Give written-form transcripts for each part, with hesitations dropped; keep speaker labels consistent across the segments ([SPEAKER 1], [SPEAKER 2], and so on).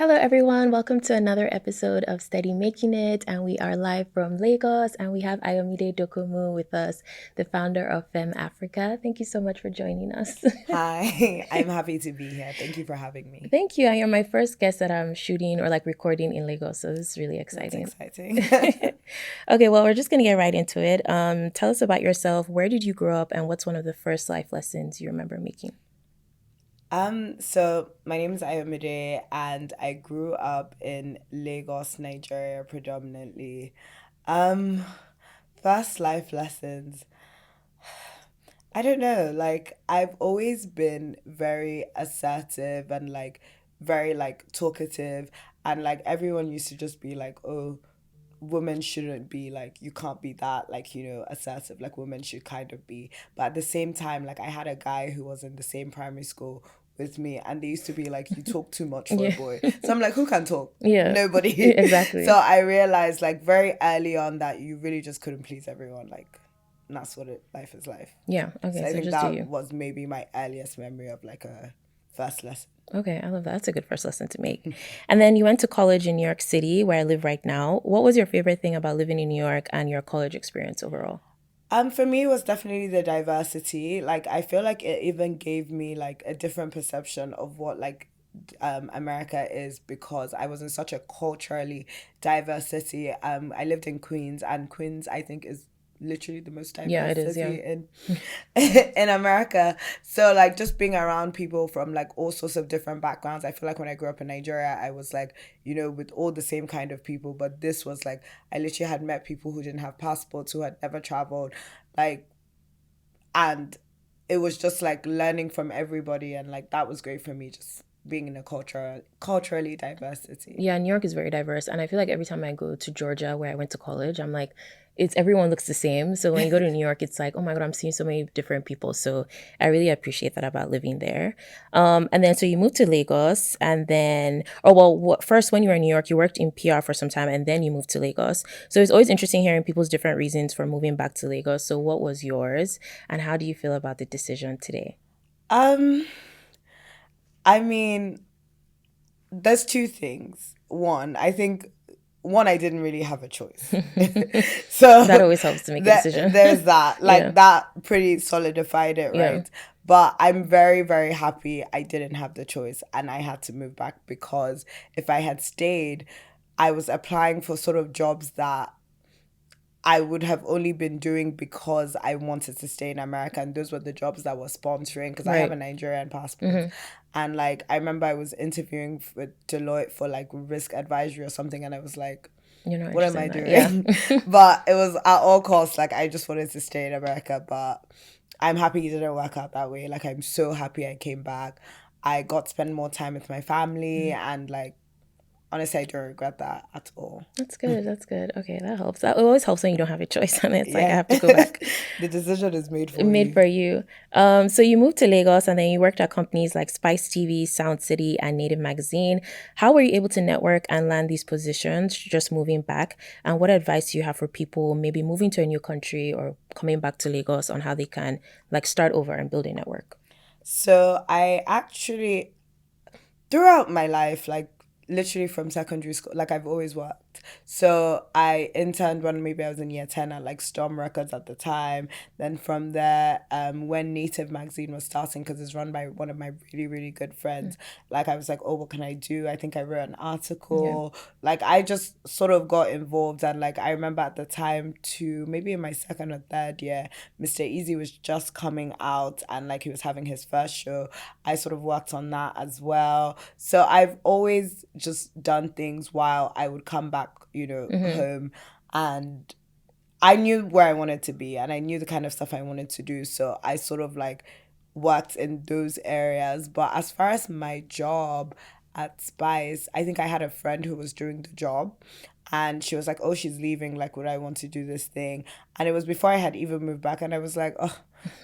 [SPEAKER 1] Hello, everyone. Welcome to another episode of Steady Making It. And we are live from Lagos. And we have Ayomide Dokunmu with us, the founder of Femme Africa. Thank you so much for joining us.
[SPEAKER 2] Hi, I'm happy to be here. Thank you for having me.
[SPEAKER 1] Thank you. And you're my first guest that I'm shooting or recording in Lagos. So this is really
[SPEAKER 2] That's
[SPEAKER 1] exciting.
[SPEAKER 2] exciting.
[SPEAKER 1] Okay, well, we're just going to get right into it. Tell us about yourself. Where did you grow up? And what's one of the first life lessons you remember making?
[SPEAKER 2] So my name is Ayomide and I grew up in Lagos, Nigeria predominantly. Um, First life lessons. I don't know, I've always been very assertive and very talkative and everyone used to just be like, "Oh, women shouldn't be you can't be that assertive, women should kind of be." But at the same time, I had a guy who was in the same primary school with me and they used to be like, "You talk too much for a
[SPEAKER 1] Yeah.
[SPEAKER 2] boy." So I'm like, who can talk?
[SPEAKER 1] Yeah.
[SPEAKER 2] Nobody.
[SPEAKER 1] Exactly.
[SPEAKER 2] So I realized very early on that you really just couldn't please everyone, and that's what life is life.
[SPEAKER 1] Yeah. Okay.
[SPEAKER 2] So I
[SPEAKER 1] So
[SPEAKER 2] think
[SPEAKER 1] just do
[SPEAKER 2] that
[SPEAKER 1] you.
[SPEAKER 2] was maybe my earliest memory of a first lesson.
[SPEAKER 1] Okay, I love that. That's a good first lesson to make. And then you went to college in New York City, where I live right now. What was your favorite thing about living in New York and your college experience overall?
[SPEAKER 2] For me, it was definitely the diversity. I feel like it even gave me a different perception of what America is, because I was in such a culturally diverse city. I lived in Queens, and Queens I think is literally the most
[SPEAKER 1] Yeah,
[SPEAKER 2] diverse
[SPEAKER 1] it is. Yeah.
[SPEAKER 2] city in in America. So just being around people from all sorts of different backgrounds. I feel like when I grew up in Nigeria, I was with all the same kind of people, but this was I literally had met people who didn't have passports, who had never traveled, like and it was just learning from everybody, and that was great for me, just being in a culturally diverse city.
[SPEAKER 1] Yeah, New York is very diverse. And I feel like every time I go to Georgia, where I went to college, I'm like, it's everyone looks the same. So when you go to New York, it's like, oh my God, I'm seeing so many different people. So I really appreciate that about living there. And then so you moved to Lagos, and then, oh, well, first, when you were in New York, you worked in PR for some time, and then you moved to Lagos. So it's always interesting hearing people's different reasons for moving back to Lagos. So what was yours, and how do you feel about the decision today?
[SPEAKER 2] um I mean, there's two things. One, I think, I didn't really have a choice.
[SPEAKER 1] That
[SPEAKER 2] So
[SPEAKER 1] always helps to make a decision.
[SPEAKER 2] there's that.
[SPEAKER 1] Yeah.
[SPEAKER 2] That pretty solidified it,
[SPEAKER 1] Yeah.
[SPEAKER 2] right? But I'm very, very happy I didn't have the choice and I had to move back, because if I had stayed, I was applying for sort of jobs that I would have only been doing because I wanted to stay in America, and those were the jobs that were sponsoring, because I have a
[SPEAKER 1] Right.
[SPEAKER 2] Nigerian passport. And I remember I was interviewing for Deloitte for risk advisory or something, and I was like,
[SPEAKER 1] You're not
[SPEAKER 2] what am
[SPEAKER 1] interested
[SPEAKER 2] I
[SPEAKER 1] in that.
[SPEAKER 2] doing?
[SPEAKER 1] Yeah.
[SPEAKER 2] But it was at all costs, I just wanted to stay in America. But I'm happy it didn't work out that way. I'm so happy I came back. I got to spend more time with my family, and honestly, I don't regret that at all.
[SPEAKER 1] That's good. That's good. Okay, that helps. That always helps when you don't have a choice and it's like I
[SPEAKER 2] Yeah.
[SPEAKER 1] have to go back.
[SPEAKER 2] The decision is made for
[SPEAKER 1] Made
[SPEAKER 2] you.
[SPEAKER 1] for you. So you moved to Lagos and then you worked at companies like Spice TV, Sound City, and Native Magazine. How were you able to network and land these positions just moving back? And what advice do you have for people maybe moving to a new country or coming back to Lagos on how they can start over and build a network?
[SPEAKER 2] So I actually, throughout my life, literally from secondary school, I've always worked. So I interned when maybe I was in year 10 at Storm Records at the time. Then from there, when Native Magazine was starting, because it's run by one of my really, really good friends, I was like, oh, what can I do? I think I wrote an
[SPEAKER 1] Yeah.
[SPEAKER 2] article. I just sort of got involved. And I remember at the time, to maybe in my second or third year, Mr. Easy was just coming out, and he was having his first show. I sort of worked on that as well. So I've always just done things while I would come back, home. And I knew where I wanted to be, and I knew the kind of stuff I wanted to do. So I sort of worked in those areas. But as far as my job at Spice, I think I had a friend who was doing the job, and she was like, oh, she's leaving, would I want to do this thing? And it was before I had even moved back, and I was like, oh,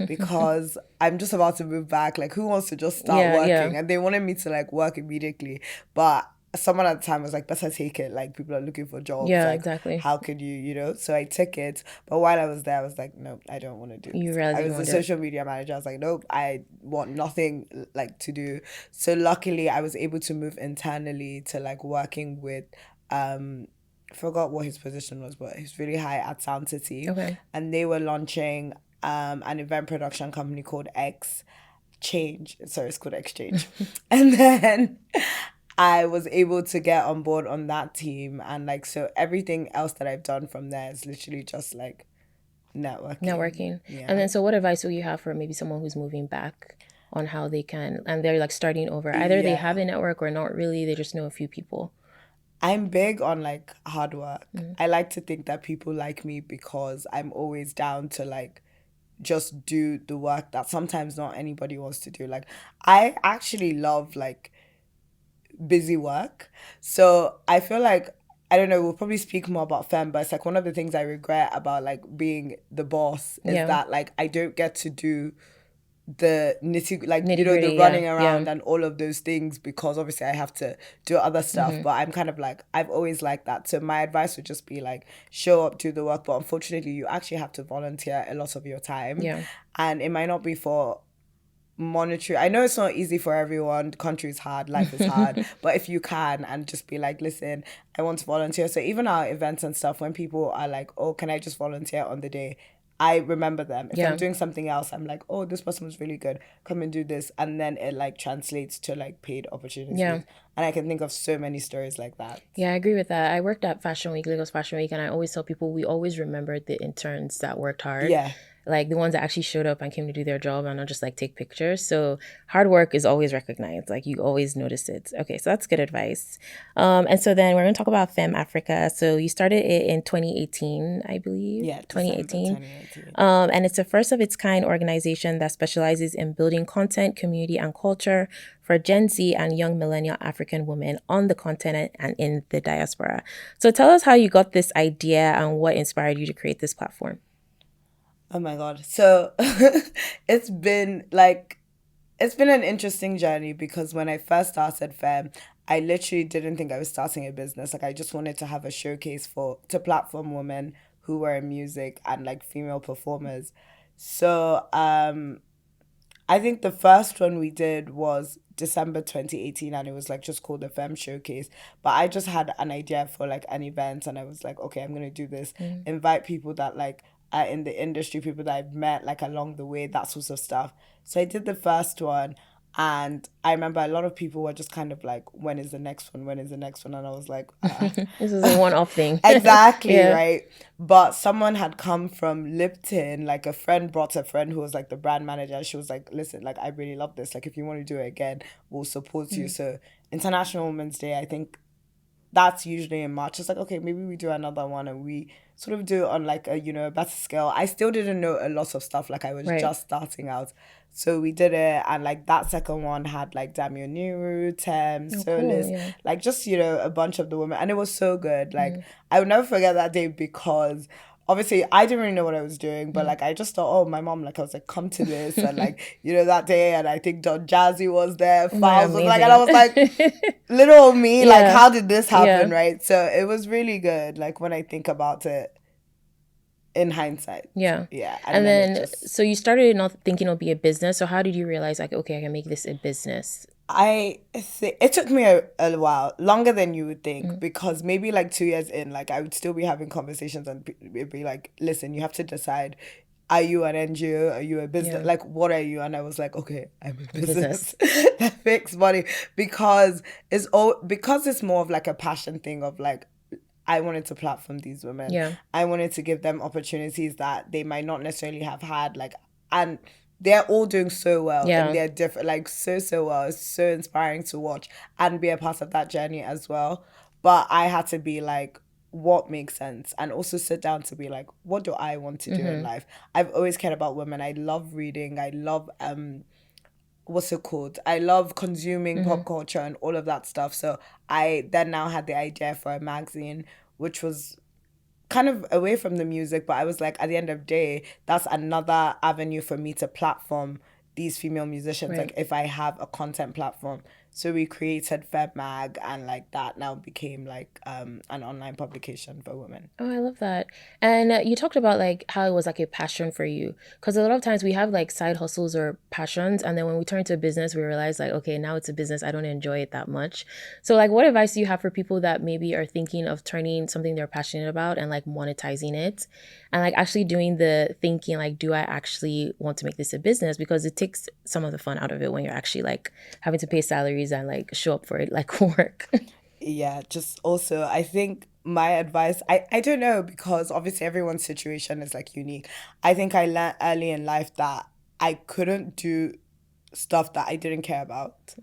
[SPEAKER 2] because I'm just about to move back, who wants to just start
[SPEAKER 1] Yeah, yeah.
[SPEAKER 2] working? And they wanted me to work immediately, but someone at the time was like, better take it. Like, people are looking for jobs.
[SPEAKER 1] Yeah,
[SPEAKER 2] Like,
[SPEAKER 1] exactly.
[SPEAKER 2] how could you, So I took it. But while I was there, I was like, nope, I don't want to do
[SPEAKER 1] You
[SPEAKER 2] this.
[SPEAKER 1] realize
[SPEAKER 2] I
[SPEAKER 1] you
[SPEAKER 2] was the
[SPEAKER 1] want to do it.
[SPEAKER 2] social media manager. I was like, nope, I want nothing like to do. So luckily, I was able to move internally to like working with, forgot what his position was, but he's really high at Sound City.
[SPEAKER 1] Okay.
[SPEAKER 2] And they were launching an event production company called Exchange. Sorry, it's called Exchange. And then I was able to get on board on that team, and like, so everything else that I've done from there is literally just like networking. Yeah.
[SPEAKER 1] And then, so what advice will you have for maybe someone who's moving back on how they can, and they're like starting over? Either they have a network or not really, they just know a few people.
[SPEAKER 2] I'm big on like hard work. I like to think that people like me because I'm always down to like just do the work that sometimes not anybody wants to do. Like, I actually love like busy work. So I feel like, I don't know, we'll probably speak more about Femme, but it's like one of the things I regret about like being the boss is that like I don't get to do the the running around and all of those things, because obviously I have to do other stuff. But I'm kind of like, I've always liked that. So my advice would just be like, show up, do the work. But unfortunately, you actually have to volunteer a lot of your time. And it might not be for monetary. I know it's not easy for everyone. The country is hard, life is hard. But if you can, and just be like, listen, I want to volunteer. So even our events and stuff, when people are like, oh, can I just volunteer on the day, I remember them. If I'm doing something else, I'm like, oh, this person was really good, come and do this. And then it like translates to like paid opportunities. And I can think of so many stories like that.
[SPEAKER 1] Yeah, I agree with that. I worked at Fashion Week, Lagos Fashion Week, and I always tell people we always remembered the interns that worked hard.
[SPEAKER 2] Yeah.
[SPEAKER 1] Like the ones that actually showed up and came to do their job and not just like take pictures. So hard work is always recognized. Like you always notice it. Okay, so that's good advice. And so then we're going to talk about Femme Africa. So you started it in 2018, I believe.
[SPEAKER 2] Yeah,
[SPEAKER 1] 2018.
[SPEAKER 2] 2018.
[SPEAKER 1] And it's a first of its kind organization that specializes in building content, community, and culture for Gen Z and young millennial African women on the continent and in the diaspora. So tell us how you got this idea and what inspired you to create this platform.
[SPEAKER 2] Oh my God. So it's been an interesting journey, because when I first started Femme, I literally didn't think I was starting a business. Like, I just wanted to have a showcase to platform women who were in music and like female performers. So I think the first one we did was December 2018, and it was like just called the Femme Showcase. But I just had an idea for like an event, and I was like, okay, I'm gonna do this, invite people that like are in the industry, people that I've met like along the way, that sorts of stuff. So I did the first one, and I remember a lot of people were just kind of like, when is the next one? When is the next one? And I was like,
[SPEAKER 1] this is a one-off thing.
[SPEAKER 2] Exactly, right? But someone had come from Lipton, like a friend brought a friend who was like the brand manager. She was like, listen, like, I really love this. Like, if you want to do it again, we'll support you. So International Women's Day, I think that's usually in March. It's like, okay, maybe we do another one, and we sort of do it on like a, a better scale. I still didn't know a lot of stuff. Like, I was just starting out. So we did it, and like that second one had like Damio Nuru, Solis, cool, like just, a bunch of the women. And it was so good. Like, I would never forget that day, because obviously I didn't really know what I was doing, but like I just thought, oh, my mom, like, I was like, come to this. And like, that day, and I think Don Jazzy was there, Files was like, and I was like, little me, like, how did this happen, right? So it was really good, like, when I think about it in hindsight.
[SPEAKER 1] Yeah. And then so you started not thinking it'll be a business. So how did you realize, like, okay, I can make this a business?
[SPEAKER 2] It took me a while, longer than you would think, because maybe like 2 years in, like, I would still be having conversations, and it'd be like, listen, you have to decide, are you an NGO? Are you a business? Like, what are you? And I was like, okay, I'm a business that makes money, because it's more of like a passion thing of like, I wanted to platform these women.
[SPEAKER 1] Yeah.
[SPEAKER 2] I wanted to give them opportunities that they might not necessarily have had. Like, and they're all doing so well.
[SPEAKER 1] Yeah.
[SPEAKER 2] And they're different, like, so well. It's so inspiring to watch and be a part of that journey as well. But I had to be like, what makes sense? And also sit down to be like, what do I want to do in life? I've always cared about women. I love reading. I love what's it called? I love consuming pop culture and all of that stuff. So I then now had the idea for a magazine, which was kind of away from the music, but I was like, at the end of the day, that's another avenue for me to platform these female musicians. Like, if I have a content platform. So we created FemMag, and like that now became like an online publication for women.
[SPEAKER 1] Oh, I love that. And you talked about like how it was like a passion for you. Because a lot of times we have like side hustles or passions. And then when we turn to business, we realize like, okay, now it's a business. I don't enjoy it that much. So like what advice do you have for people that maybe are thinking of turning something they're passionate about and like monetizing it? And like actually doing the thinking like, do I actually want to make this a business? Because it takes some of the fun out of it when you're actually like having to pay salaries and like show up for it like work.
[SPEAKER 2] Yeah, just also I think my advice, I don't know, because obviously everyone's situation is like unique. I think I learned early in life that I couldn't do stuff that I didn't care about.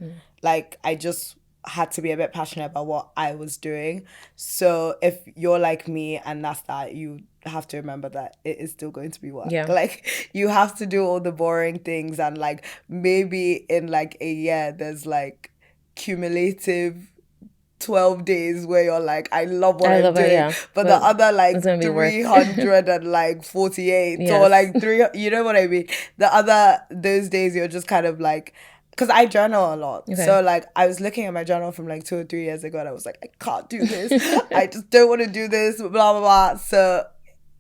[SPEAKER 2] Like I just had to be a bit passionate about what I was doing. So if you're like me and that's that, you have to remember that it is still going to be work.
[SPEAKER 1] Yeah.
[SPEAKER 2] Like you have to do all the boring things, and like maybe in like a year there's like cumulative 12 days where you're like, I love what
[SPEAKER 1] I
[SPEAKER 2] I'm
[SPEAKER 1] love it,
[SPEAKER 2] doing,
[SPEAKER 1] yeah.
[SPEAKER 2] but the other
[SPEAKER 1] it's
[SPEAKER 2] like
[SPEAKER 1] gonna be work.
[SPEAKER 2] 348 or
[SPEAKER 1] Yes.
[SPEAKER 2] like 3, you know what I mean? The other, those days you're just kind of like, because I journal a lot.
[SPEAKER 1] Okay.
[SPEAKER 2] So like I was looking at my journal from like 2 or 3 years ago, and I was like, I can't do this. I just don't want to do this, blah, blah, blah. So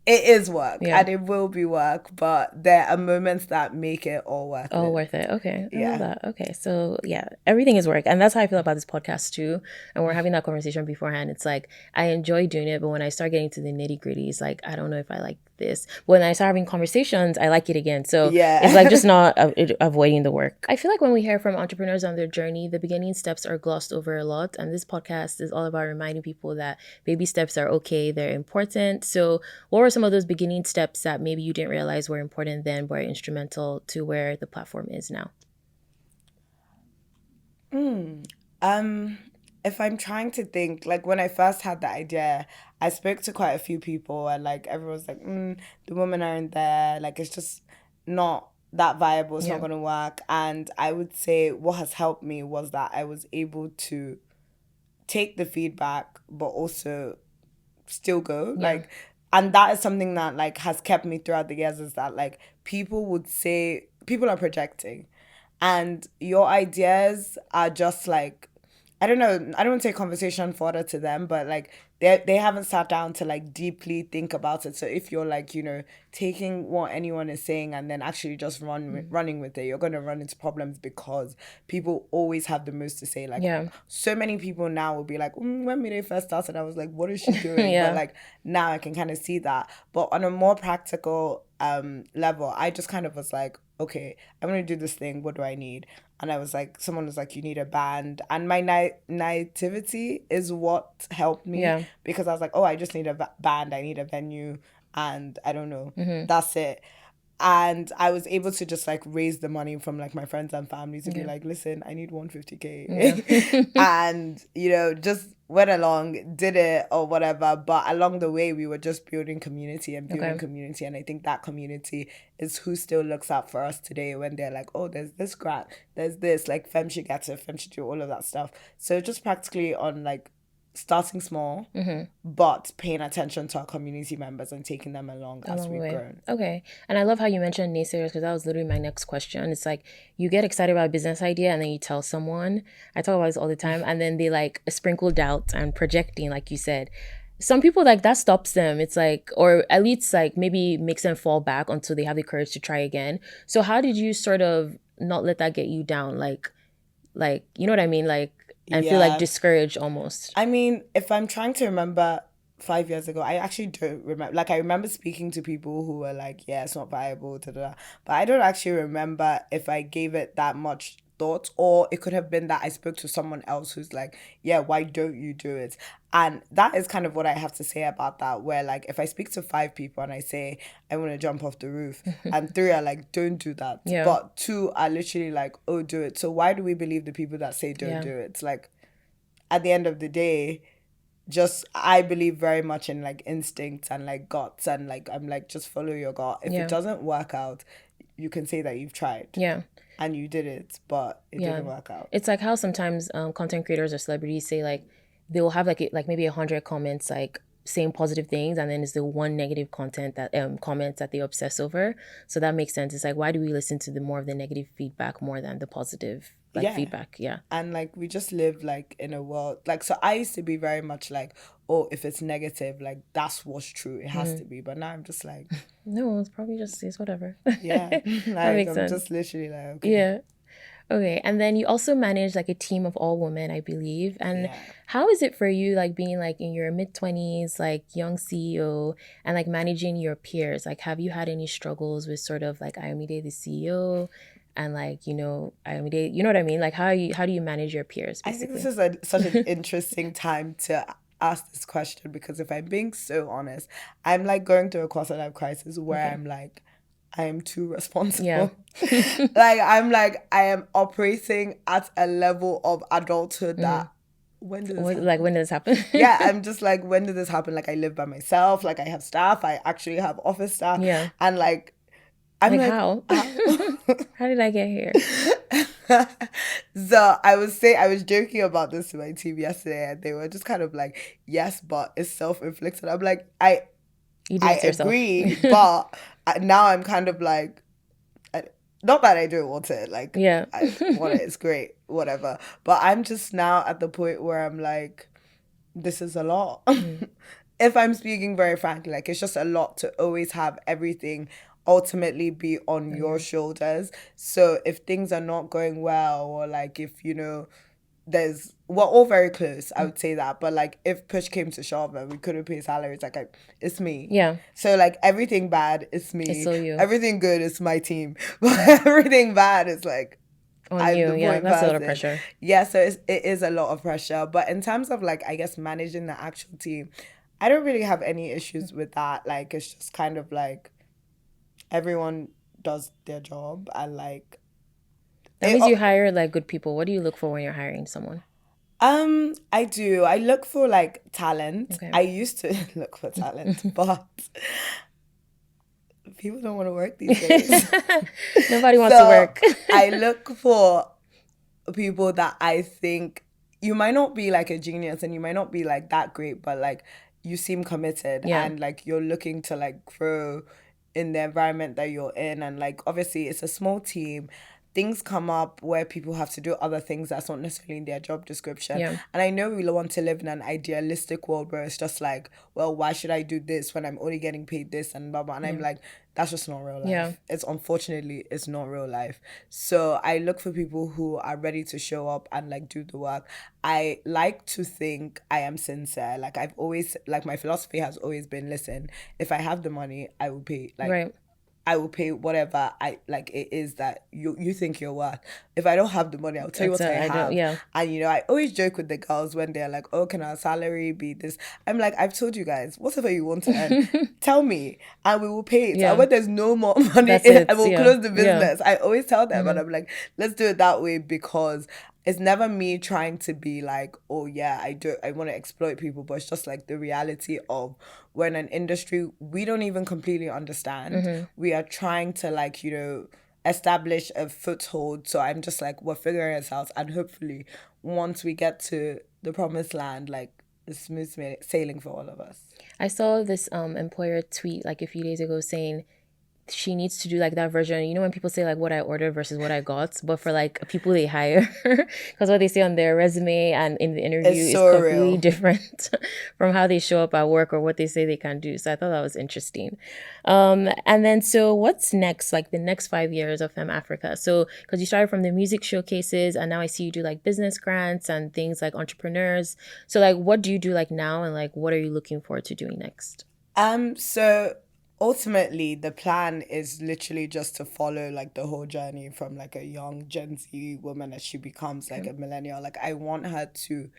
[SPEAKER 2] it is work,
[SPEAKER 1] Yeah.
[SPEAKER 2] and it will be work, but there are moments that make it all worth
[SPEAKER 1] Oh,
[SPEAKER 2] it.
[SPEAKER 1] worth it. Okay. I
[SPEAKER 2] Yeah.
[SPEAKER 1] love that. Okay. So yeah, everything is work. And that's how I feel about this podcast too. And we're having that conversation beforehand. It's like I enjoy doing it, but when I start getting to the nitty-gritty, it's like I don't know if I like this. When I start having conversations, I like it again. So
[SPEAKER 2] Yeah.
[SPEAKER 1] it's like just not avoiding the work. I feel like when we hear from entrepreneurs on their journey, the beginning steps are glossed over a lot. And this podcast is all about reminding people that baby steps are okay, they're important. So what were some of those beginning steps that maybe you didn't realize were important then, but are instrumental to where the platform is now?
[SPEAKER 2] If I'm trying to think, like when I first had the idea, I spoke to quite a few people, and like everyone's like, the women aren't there, like it's just not that viable, it's not gonna work. And I would say what has helped me was that I was able to take the feedback but also still go. Like, and that is something that like has kept me throughout the years, is that like people would say people are projecting, and your ideas are just like, I don't know, I don't want to say conversation fodder to them, but like they haven't sat down to like deeply think about it. So if you're like, you know, taking what anyone is saying and then actually just running with it, you're gonna run into problems, because people always have the most to say. Like so many people now will be like, when they first started, I was like, what is she doing? But like now I can kind of see that. But on a more practical level, I just kind of was like, okay, I'm gonna do this thing, what do I need? And I was like, someone was like, you need a band. And my naivety is what helped me, because I was like, oh, I just need a band, I need a venue, and I don't know, that's it. And I was able to just like raise the money from like my friends and family to be like, listen, I need 150K. And, you know, just went along, did it or whatever. But along the way, we were just building community and building community. And I think that community is who still looks out for us today when they're like, oh, there's this grant, there's this, like Femme should get it, Femme should do all of that stuff. So just practically on like starting small, but paying attention to our community members and taking them along as we've grown.
[SPEAKER 1] Okay. And I love how you mentioned naysayers, because that was literally my next question. It's like you get excited about a business idea and then you tell someone. I talk about this all the time, and then they like sprinkle doubt and projecting, like you said. Some people like that stops them. It's like, or at least like maybe makes them fall back until they have the courage to try again. So how did you sort of not let that get you down? Like, you know what I mean? Like, and feel like discouraged almost.
[SPEAKER 2] I mean, if I'm trying to remember 5 years ago, I actually don't remember. Like, I remember speaking to people who were like, yeah, it's not viable, da-da-da. But I don't actually remember if I gave it that much thought, or it could have been that I spoke to someone else who's like, yeah, why don't you do it? And that is kind of what I have to say about that, where like if I speak to 5 people and I say I want to jump off the roof, and 3 are like, don't do that, but 2 are literally like, oh, do it. So why do we believe the people that say don't do it? It's like, at the end of the day, just I believe very much in like instincts and like guts, and like I'm like, just follow your gut. If it doesn't work out, you can say that you've tried. And you did it, but it didn't work out.
[SPEAKER 1] It's like how sometimes content creators or celebrities say like they'll have like maybe 100 comments like saying positive things, and then it's the one negative content that comments that they obsess over. So that makes sense. It's like, why do we listen to the more of the negative feedback more than the positive like feedback. Yeah.
[SPEAKER 2] And like we just live like in a world like, so I used to be very much like, oh, if it's negative, like that's what's true, it has to be. But now I'm just like,
[SPEAKER 1] no, it's probably just it's whatever.
[SPEAKER 2] yeah.
[SPEAKER 1] That
[SPEAKER 2] Like
[SPEAKER 1] makes
[SPEAKER 2] I'm
[SPEAKER 1] sense.
[SPEAKER 2] just literally like, okay.
[SPEAKER 1] Yeah. Okay, and then you also manage like a team of all women, I believe. And how is it for you, like being like in your mid-20s, like young CEO, and like managing your peers? Like, have you had any struggles with sort of like Ayomide, the CEO, and like Ayomide, you know what I mean? Like, how do you manage your peers,
[SPEAKER 2] I think this
[SPEAKER 1] basically?
[SPEAKER 2] is such an interesting time to ask this question, because if I'm being so honest, I'm like going through a quarter life crisis where
[SPEAKER 1] Okay.
[SPEAKER 2] I'm like, I am too
[SPEAKER 1] Yeah.
[SPEAKER 2] responsible. Like I'm like, I am operating at a level of adulthood that, when did this
[SPEAKER 1] Like,
[SPEAKER 2] happen?
[SPEAKER 1] when did this happen?
[SPEAKER 2] Yeah, I'm just like, when did this happen? Like I live by myself, like I have staff, I actually have office staff.
[SPEAKER 1] Yeah.
[SPEAKER 2] And like I'm
[SPEAKER 1] Like,
[SPEAKER 2] like,
[SPEAKER 1] how?
[SPEAKER 2] how?
[SPEAKER 1] How did I get here?
[SPEAKER 2] So I was joking about this to my team yesterday, and they were just kind of like, yes, but it's self-inflicted. I'm like,
[SPEAKER 1] You did
[SPEAKER 2] I
[SPEAKER 1] it to yourself.
[SPEAKER 2] agree, but now I'm kind of like, not that I don't want it, like
[SPEAKER 1] Yeah.
[SPEAKER 2] I want it, it's great, whatever. But I'm just now at the point where I'm like, this is a lot. If I'm speaking very frankly, like it's just a lot to always have everything ultimately be on your shoulders. So if things are not going well, or like if we're all very close, I would say that. But like if push came to shove and we couldn't pay salaries, like it's me.
[SPEAKER 1] Yeah.
[SPEAKER 2] So like everything bad, it's me.
[SPEAKER 1] It's still you.
[SPEAKER 2] Everything good is my team. But everything bad is like,
[SPEAKER 1] On
[SPEAKER 2] I'm
[SPEAKER 1] you.
[SPEAKER 2] the
[SPEAKER 1] Yeah.
[SPEAKER 2] point
[SPEAKER 1] That's a lot of
[SPEAKER 2] person.
[SPEAKER 1] pressure.
[SPEAKER 2] Yeah, so it is a lot of pressure. But in terms of like, I guess managing the actual team, I don't really have any issues with that. Like it's just kind of like everyone does their job, and like
[SPEAKER 1] That means you hire like good people. What do you look for when you're hiring someone?
[SPEAKER 2] I do. I look for like talent.
[SPEAKER 1] Okay.
[SPEAKER 2] I used to look for talent, but people don't want to work these days.
[SPEAKER 1] Nobody wants to work.
[SPEAKER 2] I look for people that I think, you might not be like a genius and you might not be like that great, but like you seem committed,
[SPEAKER 1] Yeah.
[SPEAKER 2] and like you're looking to like grow in the environment that you're in. And like obviously it's a small team, things come up where people have to do other things that's not necessarily in their job description.
[SPEAKER 1] Yeah.
[SPEAKER 2] And I know we want to live in an idealistic world where it's just like, well, why should I do this when I'm only getting paid this and blah blah. And I'm like, that's just not real life.
[SPEAKER 1] Yeah.
[SPEAKER 2] It's unfortunately, it's not real life. So I look for people who are ready to show up and like do the work. I like to think I am sincere. Like I've always, like my philosophy has always been, listen, if I have the money, I will pay. Like
[SPEAKER 1] Right.
[SPEAKER 2] I will pay whatever it is that you think you're worth. If I don't have the money, I'll tell you what I have.
[SPEAKER 1] Yeah.
[SPEAKER 2] And I always joke with the girls when they're like, oh, can our salary be this? I'm like, I've told you guys, whatever you want to earn, tell me and we will pay it.
[SPEAKER 1] Yeah.
[SPEAKER 2] And when there's no more money,
[SPEAKER 1] That's it.
[SPEAKER 2] I will
[SPEAKER 1] Yeah.
[SPEAKER 2] close the
[SPEAKER 1] Yeah.
[SPEAKER 2] business. I always tell them, and I'm like, let's do it that way, because it's never me trying to be like, oh yeah, I want to exploit people, but it's just like the reality of, we're in an industry we don't even completely understand. We are trying to like, establish a foothold. So I'm just like, we're figuring it out, and hopefully once we get to the promised land, like it's smooth sailing for all of us.
[SPEAKER 1] I saw this employer tweet like a few days ago saying she needs to do like that version, when people say like what I ordered versus what I got, but for like people they hire, because what they say on their resume and in the interview is completely different from how they show up at work or what they say they can do. So I thought that was interesting. And then so what's next, like the next 5 years of Femme Africa? So because you started from the music showcases and now I see you do like business grants and things like entrepreneurs. So like what do you do like now, and like what are you looking forward to doing next?
[SPEAKER 2] So ultimately the plan is literally just to follow like the whole journey from like a young Gen Z woman as she becomes like a millennial. Like I want her to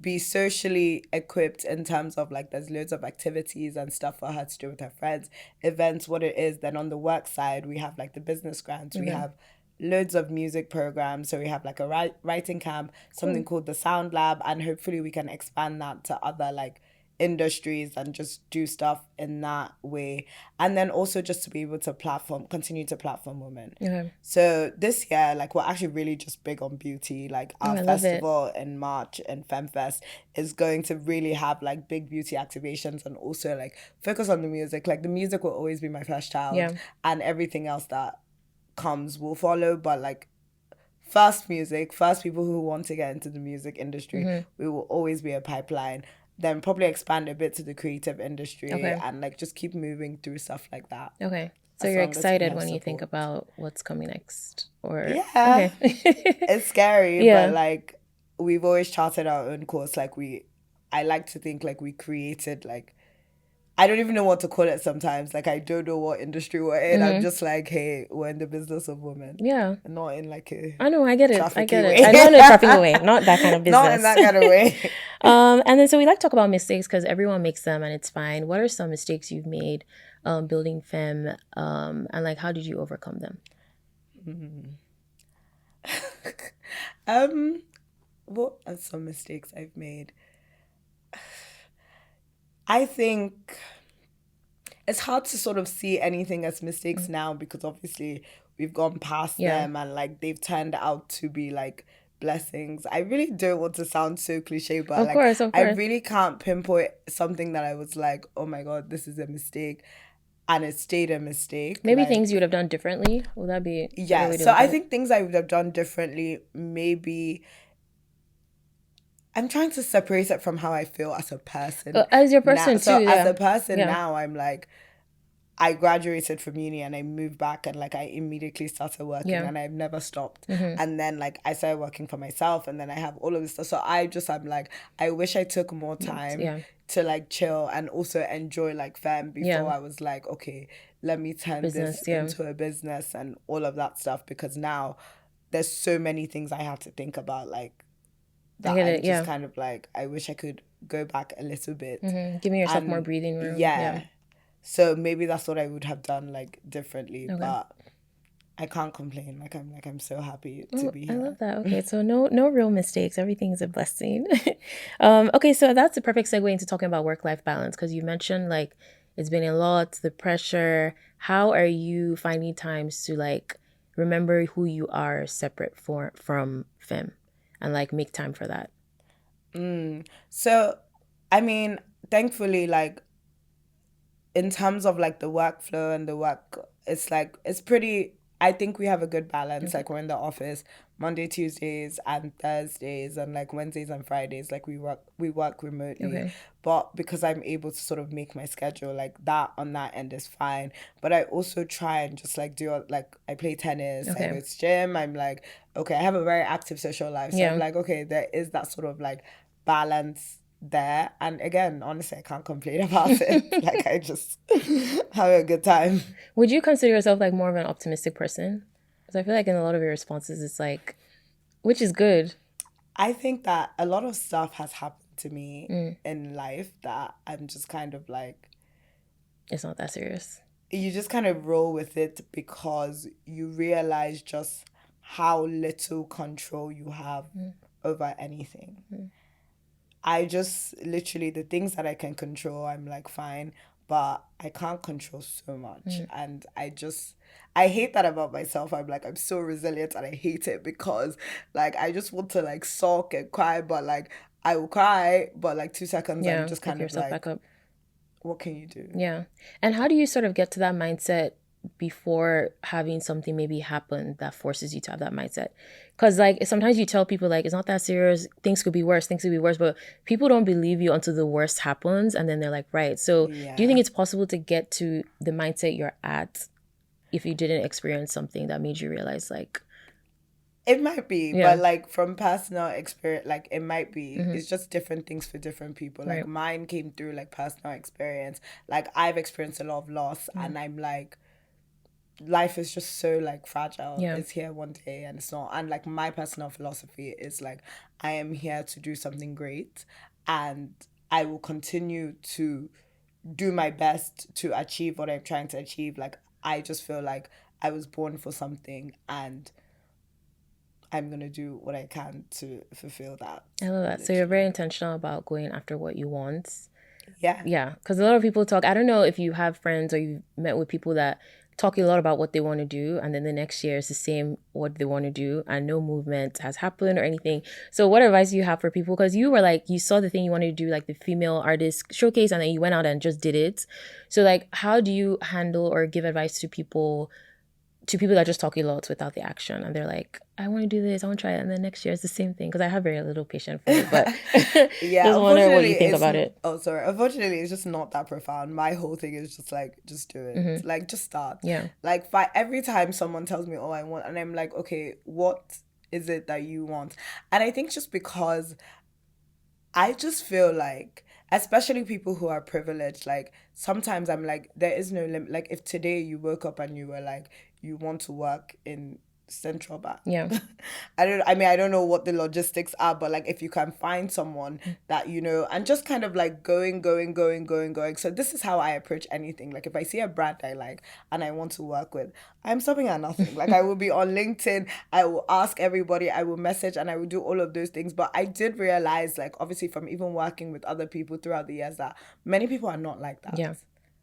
[SPEAKER 2] be socially equipped in terms of like there's loads of activities and stuff for her to do with her friends, events, what it is. Then on the work side, we have like the business grants, we have loads of music programs. So we have like a writing camp, something called the Sound Lab, and hopefully we can expand that to other like industries and just do stuff in that way. And then also just to be able to continue to platform women. So this year, like we're actually really just big on beauty. Like our festival in March and FemFest is going to really have like big beauty activations, and also like focus on the music. Like the music will always be my first child, and everything else that comes will follow. But like first music, first people who want to get into the music industry,
[SPEAKER 1] Mm-hmm.
[SPEAKER 2] we will always be a pipeline. Then probably expand a bit to the creative industry
[SPEAKER 1] Okay.
[SPEAKER 2] and like just keep moving through stuff like that.
[SPEAKER 1] Okay. So
[SPEAKER 2] As
[SPEAKER 1] you're
[SPEAKER 2] long as we
[SPEAKER 1] excited
[SPEAKER 2] have
[SPEAKER 1] when you think
[SPEAKER 2] support.
[SPEAKER 1] about what's coming next, or
[SPEAKER 2] Yeah,
[SPEAKER 1] okay.
[SPEAKER 2] it's scary, but
[SPEAKER 1] Yeah.
[SPEAKER 2] like we've always charted our own course. Like I like to think like we created like I don't even know what to call it sometimes. Like I don't know what industry we're in. I'm
[SPEAKER 1] Mm-hmm.
[SPEAKER 2] just like, hey, we're in the business of women,
[SPEAKER 1] Yeah.
[SPEAKER 2] and not in like a
[SPEAKER 1] I know, I get it. I get
[SPEAKER 2] trafficking
[SPEAKER 1] it.
[SPEAKER 2] way.
[SPEAKER 1] I know in a trapping away, not that kind of
[SPEAKER 2] Not in
[SPEAKER 1] business.
[SPEAKER 2] that kind of way.
[SPEAKER 1] And then so we like to talk about mistakes because everyone makes them and it's fine. What are some mistakes you've made building Femme? And like how did you overcome them?
[SPEAKER 2] What are some mistakes I've made? I think it's hard to sort of see anything as mistakes now because obviously we've gone past
[SPEAKER 1] Yeah.
[SPEAKER 2] them and like they've turned out to be like blessings. I really don't want to sound so cliche, but
[SPEAKER 1] Of
[SPEAKER 2] like
[SPEAKER 1] course, of
[SPEAKER 2] I
[SPEAKER 1] course.
[SPEAKER 2] really can't pinpoint something that I was like, oh my god, this is a mistake, and it stayed a mistake.
[SPEAKER 1] Maybe
[SPEAKER 2] Like,
[SPEAKER 1] things you would have done differently. Will that be a better
[SPEAKER 2] yeah,
[SPEAKER 1] way to
[SPEAKER 2] so
[SPEAKER 1] look
[SPEAKER 2] I
[SPEAKER 1] at it?
[SPEAKER 2] think things I would have done differently, maybe I'm trying to separate it from how I feel as a person
[SPEAKER 1] As your
[SPEAKER 2] now.
[SPEAKER 1] person
[SPEAKER 2] So
[SPEAKER 1] too,
[SPEAKER 2] as
[SPEAKER 1] yeah.
[SPEAKER 2] a person
[SPEAKER 1] Yeah.
[SPEAKER 2] now, I'm like, I graduated from uni and I moved back and like I immediately started working
[SPEAKER 1] Yeah.
[SPEAKER 2] and I've never stopped.
[SPEAKER 1] Mm-hmm.
[SPEAKER 2] And then like I started working for myself and then I have all of this stuff. So I'm like, I wish I took more time
[SPEAKER 1] Yeah.
[SPEAKER 2] to like chill and also enjoy like Femme before
[SPEAKER 1] Yeah.
[SPEAKER 2] I was like, okay, let me turn this
[SPEAKER 1] Business, yeah.
[SPEAKER 2] into a business and all of that stuff because now there's so many things I have to think about like
[SPEAKER 1] I
[SPEAKER 2] that
[SPEAKER 1] get
[SPEAKER 2] I'm
[SPEAKER 1] it,
[SPEAKER 2] just
[SPEAKER 1] yeah.
[SPEAKER 2] kind of like, I wish I could go back a little bit.
[SPEAKER 1] Mm-hmm. Giving yourself more
[SPEAKER 2] And
[SPEAKER 1] breathing room. Yeah.
[SPEAKER 2] yeah, so maybe that's what I would have done like differently,
[SPEAKER 1] Okay.
[SPEAKER 2] but I can't complain. I'm so happy to
[SPEAKER 1] Oh,
[SPEAKER 2] be
[SPEAKER 1] I
[SPEAKER 2] here.
[SPEAKER 1] love that. Okay, so no real mistakes. Everything's a blessing. Okay, so that's a perfect segue into talking about work-life balance because you mentioned like it's been a lot, the pressure. How are you finding times to like remember who you are separate from Femme and like make time for that?
[SPEAKER 2] So, I mean, thankfully, like in terms of like the workflow and the work, it's like it's pretty. I think we have a good balance.
[SPEAKER 1] Okay.
[SPEAKER 2] Like we're in the office Monday, Tuesdays, and Thursdays, and like Wednesdays and Fridays. Like we work remotely,
[SPEAKER 1] Okay.
[SPEAKER 2] but because I'm able to sort of make my schedule like that on that end is fine. But I also try and just like do like I play tennis, I
[SPEAKER 1] Okay.
[SPEAKER 2] go to gym. I'm like okay, I have a very active social life, so I'm
[SPEAKER 1] Yeah.
[SPEAKER 2] like okay, there is that sort of like balance there. And again, honestly, I can't complain about it. Like I just have a good time.
[SPEAKER 1] Would you consider yourself like more of an optimistic person? Because I feel like in a lot of your responses, it's like, which is good.
[SPEAKER 2] I think that a lot of stuff has happened to me in life that I'm just kind of like,
[SPEAKER 1] It's not that serious.
[SPEAKER 2] you just kind of roll with it because you realize just how little control you have over anything. I just literally, the things that I can control, I'm like, fine, but I can't control so much. And I hate that about myself. I'm like, I'm so resilient and I hate it because like, I just want to like sulk and cry, but like, I will cry, but like 2 seconds, I'm
[SPEAKER 1] Yeah,
[SPEAKER 2] just
[SPEAKER 1] pick
[SPEAKER 2] kind of
[SPEAKER 1] yourself
[SPEAKER 2] like,
[SPEAKER 1] back up.
[SPEAKER 2] what can you do?
[SPEAKER 1] Yeah. And how do you sort of get to that mindset before having something maybe happen that forces you to have that mindset? Because like sometimes you tell people like it's not that serious, things could be worse, but people don't believe you until the worst happens and then they're like, right. So do you think
[SPEAKER 2] Yeah.
[SPEAKER 1] it's possible to get to the mindset you're at if you didn't experience something that made you realize like,
[SPEAKER 2] It might be,
[SPEAKER 1] yeah,
[SPEAKER 2] but like from personal experience, like it might be.
[SPEAKER 1] mm-hmm,
[SPEAKER 2] It's just different things for different people. Like
[SPEAKER 1] right,
[SPEAKER 2] mine came through like personal experience. Like I've experienced a lot of loss, and I'm like, life is just so like fragile.
[SPEAKER 1] yeah,
[SPEAKER 2] It's here one day and it's not. And like my personal philosophy is like, I am here to do something great, and I will continue to do my best to achieve what I'm trying to achieve. Like I just feel like I was born for something, and I'm gonna do what I can to fulfill that.
[SPEAKER 1] I love that. So you're very
[SPEAKER 2] Literally.
[SPEAKER 1] intentional about going after what you want.
[SPEAKER 2] Yeah.
[SPEAKER 1] Yeah, because a lot of people talk. I don't know if you have friends or you've met with people that talk a lot about what they want to do, and then the next year is the same what they want to do, and no movement has happened or anything. So, what advice do you have for people? Because you were like, you saw the thing you wanted to do, like the female artist showcase, and then you went out and just did it. So, like, how do you handle or give advice to people to people that just talk a lot without the action, and they're like, I want to do this, I want to try it, and then next year it's the same thing, because I have very little patience for it. But
[SPEAKER 2] Yeah,
[SPEAKER 1] just wonder what
[SPEAKER 2] unfortunately,
[SPEAKER 1] you think
[SPEAKER 2] it's
[SPEAKER 1] about it.
[SPEAKER 2] oh sorry. Unfortunately, it's just not that profound. My whole thing is just like, just do it. Like, just start.
[SPEAKER 1] Yeah.
[SPEAKER 2] Like, every time someone tells me, "Oh, I want," and I'm like, "Okay, what is it that you want?" And I think just because I just feel like, especially people who are privileged, like sometimes I'm like, there is no limit. Like, if today you woke up and you were like, you want to work in central bank.
[SPEAKER 1] Yeah.
[SPEAKER 2] I don't know what the logistics are, but like if you can find someone that, and just kind of like going. So this is how I approach anything. Like if I see a brand I like and I want to work with, I'm stopping at nothing. Like I will be on LinkedIn, I will ask everybody, I will message, and I will do all of those things. But I did realize, like obviously from even working with other people throughout the years, that many people are not like that.
[SPEAKER 1] Yeah.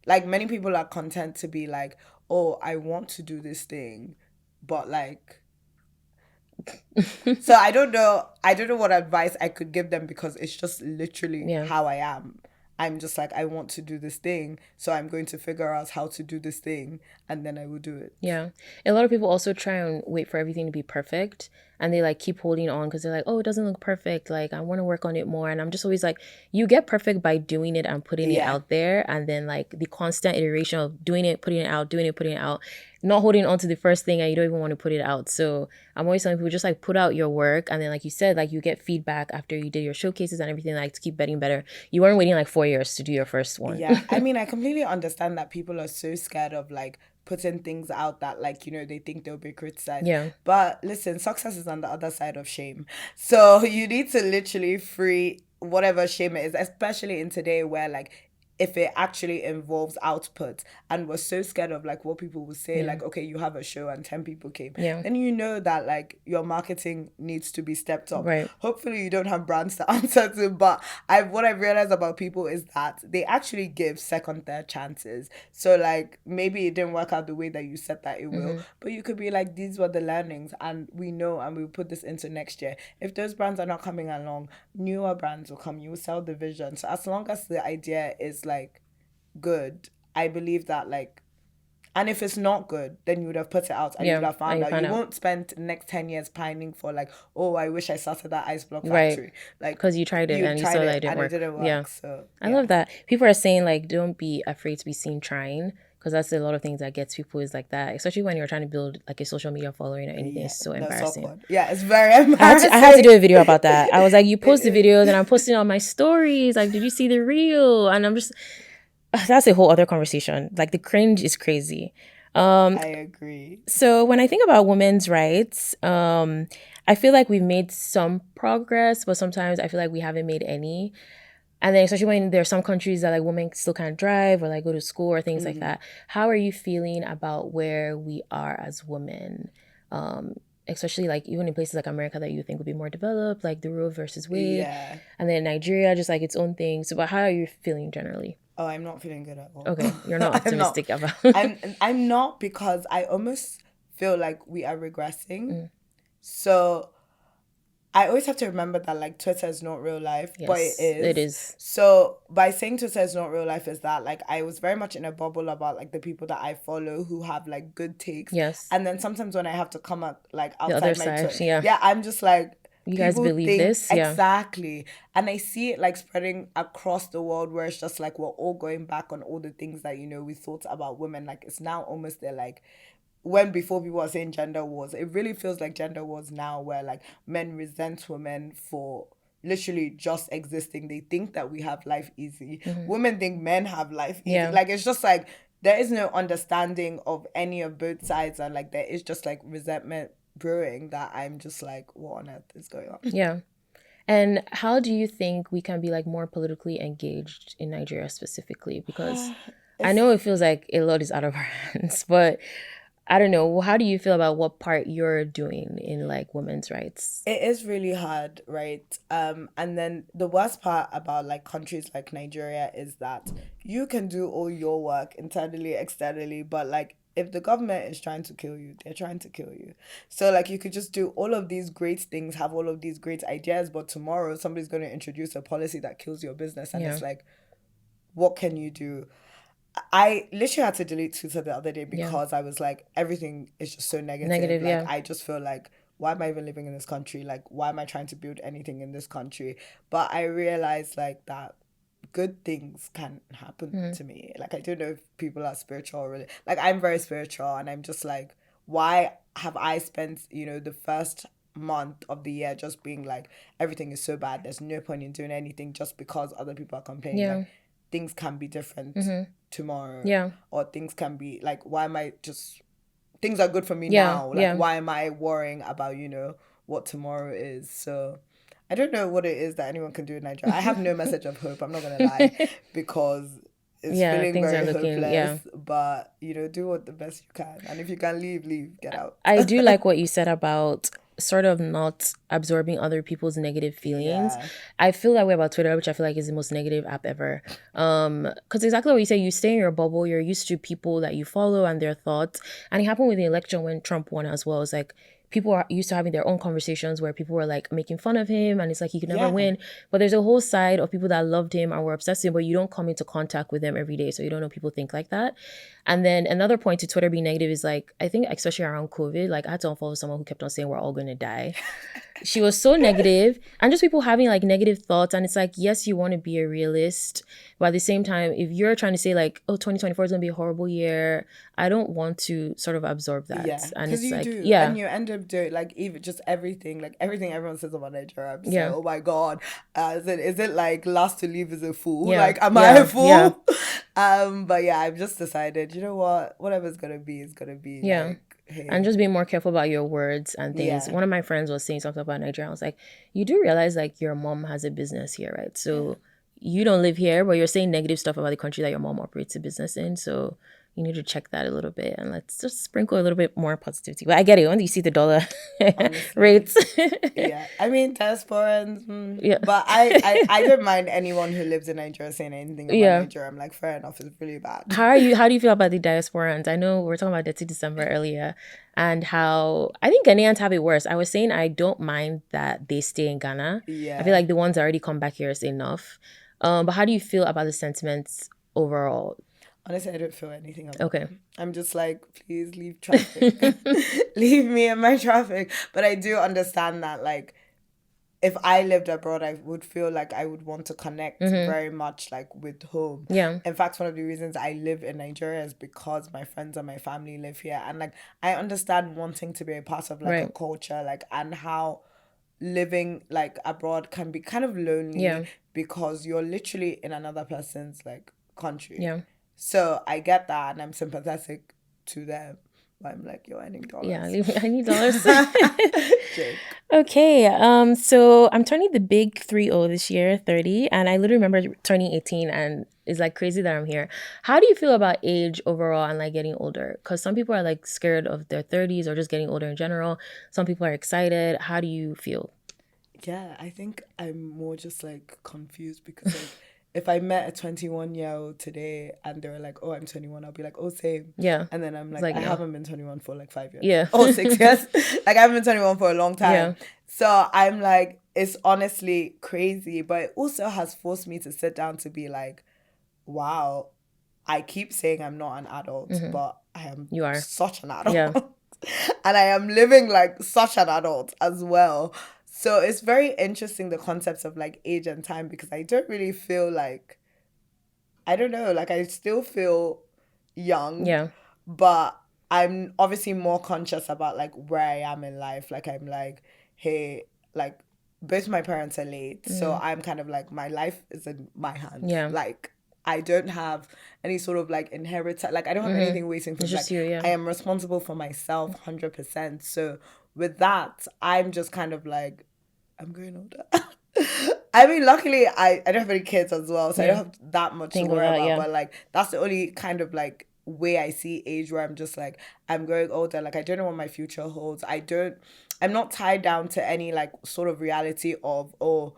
[SPEAKER 2] Like many people are content to be like, oh, I want to do this thing, but like, so I don't know what advice I could give them, because it's just literally
[SPEAKER 1] Yeah.
[SPEAKER 2] how I am. I'm just like, I want to do this thing, so I'm going to figure out how to do this thing, and then I will do it.
[SPEAKER 1] Yeah. A lot of people also try and wait for everything to be perfect, and they like keep holding on because they're like, oh, it doesn't look perfect. Like, I want to work on it more. And I'm just always like, you get perfect by doing it and putting it
[SPEAKER 2] Yeah.
[SPEAKER 1] out there. And then like the constant iteration of doing it, putting it out, doing it, putting it out, not holding on to the first thing and you don't even want to put it out. So I'm always telling people, just like put out your work. And then like you said, like you get feedback after you did your showcases and everything, like to keep getting better. You weren't waiting like 4 years to do your first one.
[SPEAKER 2] Yeah. I mean, I completely understand that people are so scared of like putting things out that like, they think they'll be criticized.
[SPEAKER 1] Yeah.
[SPEAKER 2] But listen, success is on the other side of shame. So you need to literally free whatever shame it is, especially in today where like if it actually involves output, and we're so scared of like what people will say, like, okay, you have a show and 10 people came, then you know that like your marketing needs to be stepped up.
[SPEAKER 1] Right.
[SPEAKER 2] Hopefully you don't have brands to answer to, but what I've realized about people is that they actually give second, third chances. So like maybe it didn't work out the way that you said that it will, but you could be like, these were the learnings, and we know, and we'll put this into next year. If those brands are not coming along, newer brands will come. You will sell the vision. So as long as the idea is like good, I believe that like, and if it's not good, then you would have put it out and you would have found out. You won't spend the next 10 years pining for like, oh, I wish I started that ice block factory. Like,
[SPEAKER 1] because you tried it and you saw that it didn't work.
[SPEAKER 2] It didn't work.
[SPEAKER 1] Yeah.
[SPEAKER 2] So
[SPEAKER 1] I love that. People are saying like, don't be afraid to be seen trying, because that's a lot of things that gets people is like that, especially when you're trying to build like a social media following or anything. It's so embarrassing.
[SPEAKER 2] Yeah, it's very embarrassing.
[SPEAKER 1] I had to do a video about that. I was like, you post the videos and I'm posting on my stories. Like, did you see the reel? And I'm just, that's a whole other conversation. Like the cringe is crazy.
[SPEAKER 2] I agree.
[SPEAKER 1] So when I think about women's rights, I feel like we've made some progress, but sometimes I feel like we haven't made any. And then especially when there are some countries that like women still can't drive or like go to school or things like that. How are you feeling about where we are as women? Especially like even in places like America that you think would be more developed, like the Roe versus Wade.
[SPEAKER 2] Yeah.
[SPEAKER 1] And then Nigeria, just like its own thing. So but how are you feeling generally?
[SPEAKER 2] Oh, I'm not feeling good at all.
[SPEAKER 1] Okay, you're not optimistic about
[SPEAKER 2] I'm not, because I almost feel like we are regressing. So I always have to remember that like Twitter is not real life, but it is.
[SPEAKER 1] It is.
[SPEAKER 2] So by saying Twitter is not real life is that like I was very much in a bubble about like the people that I follow who have like good takes.
[SPEAKER 1] Yes.
[SPEAKER 2] And then sometimes when I have to come up like outside
[SPEAKER 1] the other
[SPEAKER 2] my
[SPEAKER 1] side,
[SPEAKER 2] Twitter,
[SPEAKER 1] yeah,
[SPEAKER 2] I'm just like,
[SPEAKER 1] you guys believe this? Yeah.
[SPEAKER 2] Exactly. And I see it like spreading across the world, where it's just like we're all going back on all the things that, we thought about women. Like it's now almost there, like when before people were saying gender wars, it really feels like gender wars now, where like men resent women for literally just existing. They think that we have life easy. Women think men have life easy.
[SPEAKER 1] Yeah.
[SPEAKER 2] Like it's just like there is no understanding of any of both sides, and like there is just like resentment brewing that I'm just like, what on earth is going on?
[SPEAKER 1] Yeah. And how do you think we can be like more politically engaged in Nigeria specifically? Because I know it feels like a lot is out of our hands, but I don't know. How do you feel about what part you're doing in like women's rights?
[SPEAKER 2] It is really hard, right? And then the worst part about like countries like Nigeria is that you can do all your work internally, externally, but like if the government is trying to kill you, they're trying to kill you. So like you could just do all of these great things, have all of these great ideas, but tomorrow somebody's going to introduce a policy that kills your business, and it's like, what can you do? I literally had to delete Twitter the other day
[SPEAKER 1] Yeah.
[SPEAKER 2] because I was like, everything is just so negative.
[SPEAKER 1] Negative,
[SPEAKER 2] Like,
[SPEAKER 1] yeah.
[SPEAKER 2] I just feel like, why am I even living in this country? Like, why am I trying to build anything in this country? But I realized like that good things can happen to me. Like, I don't know if people are spiritual or really. Like, I'm very spiritual, and I'm just like, why have I spent, the first month of the year just being like, everything is so bad. There's no point in doing anything just because other people are complaining.
[SPEAKER 1] Yeah.
[SPEAKER 2] Like, things can be different tomorrow,
[SPEAKER 1] Yeah.
[SPEAKER 2] or things can be like, why am I just, things are good for me
[SPEAKER 1] Yeah.
[SPEAKER 2] now, like,
[SPEAKER 1] Yeah.
[SPEAKER 2] why am I worrying about what tomorrow is? So I don't know what it is that anyone can do in Nigeria. I have no message of hope, I'm not gonna lie, because it's
[SPEAKER 1] Yeah,
[SPEAKER 2] feeling
[SPEAKER 1] things are
[SPEAKER 2] very
[SPEAKER 1] looking,
[SPEAKER 2] hopeless.
[SPEAKER 1] yeah.
[SPEAKER 2] But do what the best you can, and if you can leave, get out.
[SPEAKER 1] I do like what you said about sort of not absorbing other people's negative feelings.
[SPEAKER 2] Yeah,
[SPEAKER 1] I feel that way about Twitter, which I feel like is the most negative app ever. Because exactly what you say, you stay in your bubble, you're used to people that you follow and their thoughts. And it happened with the election when Trump won as well. It's like people are used to having their own conversations where people were like making fun of him and it's like he could never
[SPEAKER 2] yeah,
[SPEAKER 1] win. But there's a whole side of people that loved him and were obsessed with him, but you don't come into contact with them every day. So you don't know people think like that. And then another point to Twitter being negative is like, I think especially around COVID, like I had to unfollow someone who kept on saying we're all going to die. She was so negative, and just people having like negative thoughts. And it's like, yes, you want to be a realist, but at the same time, if you're trying to say like, oh, 2024 is going to be a horrible year, I don't want to sort of absorb that.
[SPEAKER 2] yeah,
[SPEAKER 1] And
[SPEAKER 2] because
[SPEAKER 1] it's
[SPEAKER 2] you
[SPEAKER 1] like,
[SPEAKER 2] do,
[SPEAKER 1] yeah,
[SPEAKER 2] and you end up doing like even just everything, like everything everyone says about Nigeria. I'm just like,
[SPEAKER 1] yeah,
[SPEAKER 2] oh my god, is it like last to leave is a fool?
[SPEAKER 1] yeah,
[SPEAKER 2] Like, am I a
[SPEAKER 1] yeah, yeah,
[SPEAKER 2] fool? But yeah, I've just decided, you know what, whatever's gonna be is gonna be.
[SPEAKER 1] yeah.
[SPEAKER 2] Like,
[SPEAKER 1] And
[SPEAKER 2] hey,
[SPEAKER 1] just being more careful about your words and things.
[SPEAKER 2] yeah,
[SPEAKER 1] One of my friends was saying something about Nigeria. I was like, you do realize like your mom has a business here, right?
[SPEAKER 2] yeah.
[SPEAKER 1] So you don't live here, but you're saying negative stuff about the country that your mom operates a business in. So you need to check that a little bit and let's just sprinkle a little bit more positivity. But I get it. When you see the dollar
[SPEAKER 2] Honestly,
[SPEAKER 1] rates.
[SPEAKER 2] yeah. I mean, diasporans,
[SPEAKER 1] Yeah.
[SPEAKER 2] but I don't mind anyone who lives in Nigeria saying anything about
[SPEAKER 1] Yeah.
[SPEAKER 2] Nigeria. I'm like, fair enough, it's really bad.
[SPEAKER 1] How do you feel about the diasporans? I know we were talking about Dirty December earlier and how I think Ghanaians have it worse. I was saying I don't mind that they stay in Ghana. I feel
[SPEAKER 2] Yeah.
[SPEAKER 1] like the ones that already come back here is enough. But how do you feel about the sentiments overall?
[SPEAKER 2] Honestly, I don't feel anything about
[SPEAKER 1] Okay.
[SPEAKER 2] them. I'm just like, please leave traffic. Leave me in my traffic. But I do understand that, like, if I lived abroad, I would feel like I would want to connect very much, like, with home.
[SPEAKER 1] Yeah.
[SPEAKER 2] In fact, one of the reasons I live in Nigeria is because my friends and my family live here. And, like, I understand wanting to be a part of, like, a
[SPEAKER 1] Right.
[SPEAKER 2] culture, like, and how living, like, abroad can be kind of lonely
[SPEAKER 1] Yeah.
[SPEAKER 2] because you're literally in another person's, like, country.
[SPEAKER 1] Yeah.
[SPEAKER 2] So I get that, and I'm sympathetic to them. But I'm like, you're earning
[SPEAKER 1] Yeah.
[SPEAKER 2] dollars.
[SPEAKER 1] I need dollars.
[SPEAKER 2] Joke.
[SPEAKER 1] Okay. So I'm turning the big 30 this year, 30, and I literally remember turning 18 and it's like crazy that I'm here. How do you feel about age overall and like getting older? Because some people are like scared of their 30s or just getting older in general. Some people are excited. How do you feel?
[SPEAKER 2] Yeah, I think I'm more just like confused because like if I met a 21-year-old today and they were like, oh, I'm 21, I'll be like, oh, same.
[SPEAKER 1] Yeah.
[SPEAKER 2] And then I'm
[SPEAKER 1] It's
[SPEAKER 2] like,
[SPEAKER 1] like
[SPEAKER 2] I
[SPEAKER 1] no.
[SPEAKER 2] haven't been 21 for like 5 years.
[SPEAKER 1] Yeah.
[SPEAKER 2] Oh, 6 years. Like, I haven't been 21 for a long
[SPEAKER 1] Yeah.
[SPEAKER 2] time. So I'm like, it's honestly crazy, but it also has forced me to sit down to be like, wow, I keep saying I'm not an adult, but I am
[SPEAKER 1] You are.
[SPEAKER 2] such an adult.
[SPEAKER 1] Yeah.
[SPEAKER 2] And I am living like such an adult as well. So it's very interesting, the concepts of like age and time, because I don't really feel like, I don't know, like I still feel young,
[SPEAKER 1] Yeah.
[SPEAKER 2] but I'm obviously more conscious about like where I am in life. Like, I'm like, hey, like both my parents are late. So I'm kind of like, my life is in my hands.
[SPEAKER 1] Yeah.
[SPEAKER 2] Like, I don't have any sort of like inheritance. Like, I don't have anything waiting for
[SPEAKER 1] It's
[SPEAKER 2] me.
[SPEAKER 1] just
[SPEAKER 2] Like,
[SPEAKER 1] you, yeah.
[SPEAKER 2] I am responsible for myself 100%. So with that, I'm just kind of like, I'm going older. I mean, luckily, I don't have any kids as well, so I don't
[SPEAKER 1] Yeah.
[SPEAKER 2] have that much
[SPEAKER 1] Think
[SPEAKER 2] to
[SPEAKER 1] of
[SPEAKER 2] worry
[SPEAKER 1] that,
[SPEAKER 2] about.
[SPEAKER 1] yeah.
[SPEAKER 2] But like, that's the only kind of like way I see age, where I'm just like, I'm growing older. Like, I don't know what my future holds. I'm not tied down to any like sort of reality of, oh,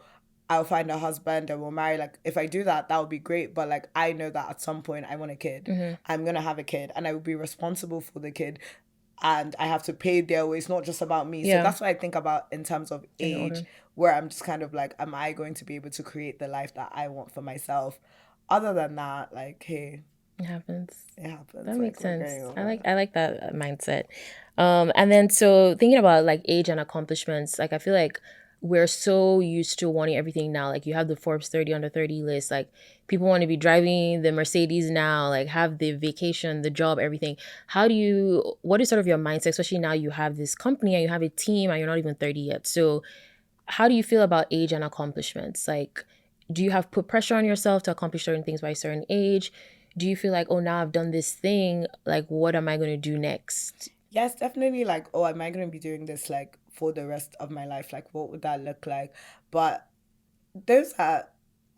[SPEAKER 2] I'll find a husband and we'll marry. Like, if I do that, that would be great. But like, I know that at some point I want a kid. I'm gonna have a kid, and I will be responsible for the kid, and I have to pay their way. It's not just about me. So
[SPEAKER 1] Yeah.
[SPEAKER 2] that's what I think about in terms of
[SPEAKER 1] Getting
[SPEAKER 2] age,
[SPEAKER 1] older.
[SPEAKER 2] where I'm just kind of like, am I going to be able to create the life that I want for myself? Other than that, like, hey,
[SPEAKER 1] It happens.
[SPEAKER 2] It happens.
[SPEAKER 1] That
[SPEAKER 2] Like
[SPEAKER 1] makes
[SPEAKER 2] we're getting
[SPEAKER 1] sense.
[SPEAKER 2] older.
[SPEAKER 1] I like that mindset. And then so thinking about like age and accomplishments, like I feel like we're so used to wanting everything now. Like you have the Forbes 30 under 30 list. Like people want to be driving the Mercedes now, like have the vacation, the job, everything. What is sort of your mindset, especially now you have this company and you have a team and you're not even 30 yet. So how do you feel about age and accomplishments? Like, do you have put pressure on yourself to accomplish certain things by a certain age? Do you feel like, oh, now I've done this thing, like what am I going to do next?
[SPEAKER 2] Yes, definitely. Like, oh, am I going to be doing this like for the rest of my life? Like, what would that look like? But those are,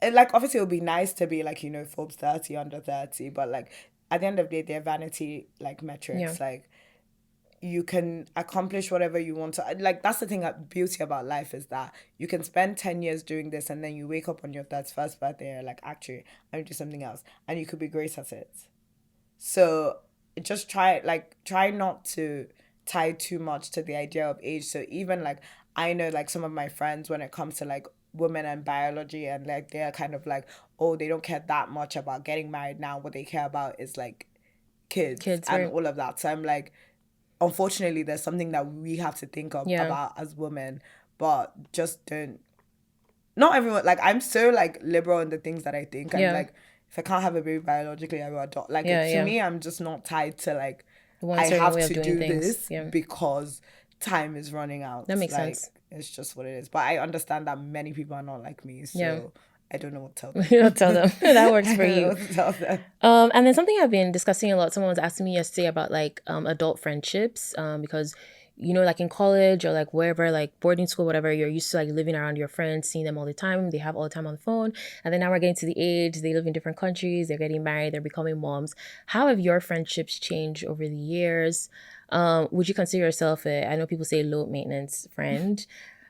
[SPEAKER 2] and like, obviously, it would be nice to be like, Forbes 30 under 30, but like, at the end of the day, they're vanity like
[SPEAKER 1] Yeah.
[SPEAKER 2] metrics. Like, you can accomplish whatever you want to. Like, that's the thing, beauty about life is that you can spend 10 years doing this, and then you wake up on your 31st birthday, and you're like, actually, I'm going to do something else. And you could be great at it. So just try not to tie too much to the idea of age. So even like I know like some of my friends when it comes to like women and biology, and like they're kind of like, oh, they don't care that much about getting married now. What they care about is like kids
[SPEAKER 1] Kids,
[SPEAKER 2] and
[SPEAKER 1] right?
[SPEAKER 2] all of that. So I'm like, unfortunately there's something that we have to think of
[SPEAKER 1] Yeah.
[SPEAKER 2] about as women, but just don't. Not everyone, like I'm so like liberal in the things that I think. I'm
[SPEAKER 1] Yeah.
[SPEAKER 2] like, if I can't have a baby biologically, I will adopt. Like
[SPEAKER 1] Yeah,
[SPEAKER 2] to
[SPEAKER 1] yeah.
[SPEAKER 2] me, I'm just not tied to like
[SPEAKER 1] One
[SPEAKER 2] I
[SPEAKER 1] certain
[SPEAKER 2] have
[SPEAKER 1] way of
[SPEAKER 2] to
[SPEAKER 1] doing
[SPEAKER 2] do
[SPEAKER 1] things.
[SPEAKER 2] this
[SPEAKER 1] Yeah.
[SPEAKER 2] because time is running out.
[SPEAKER 1] That makes
[SPEAKER 2] Like
[SPEAKER 1] sense.
[SPEAKER 2] it's just what it is. But I understand that many people are not like me,
[SPEAKER 1] Yeah.
[SPEAKER 2] so I don't know what to tell them.
[SPEAKER 1] You'll tell them that works
[SPEAKER 2] I
[SPEAKER 1] for
[SPEAKER 2] don't know
[SPEAKER 1] you.
[SPEAKER 2] what to tell them.
[SPEAKER 1] And then something I've been discussing a lot, someone was asking me yesterday about like adult friendships, because like in college or like wherever, like boarding school, whatever, you're used to like living around your friends, seeing them all the time. They have all the time on the phone. And then now we're getting to the age, they live in different countries, they're getting married, they're becoming moms. How have your friendships changed over the years? Would you consider yourself I know people say low maintenance friend,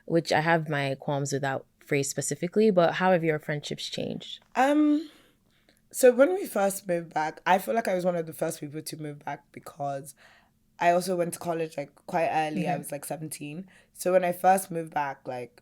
[SPEAKER 1] which I have my qualms with that phrase specifically, but how have your friendships changed?
[SPEAKER 2] So when we first moved back, I feel like I was one of the first people to move back because I also went to college like quite early. I was like 17. So when I first moved back, like,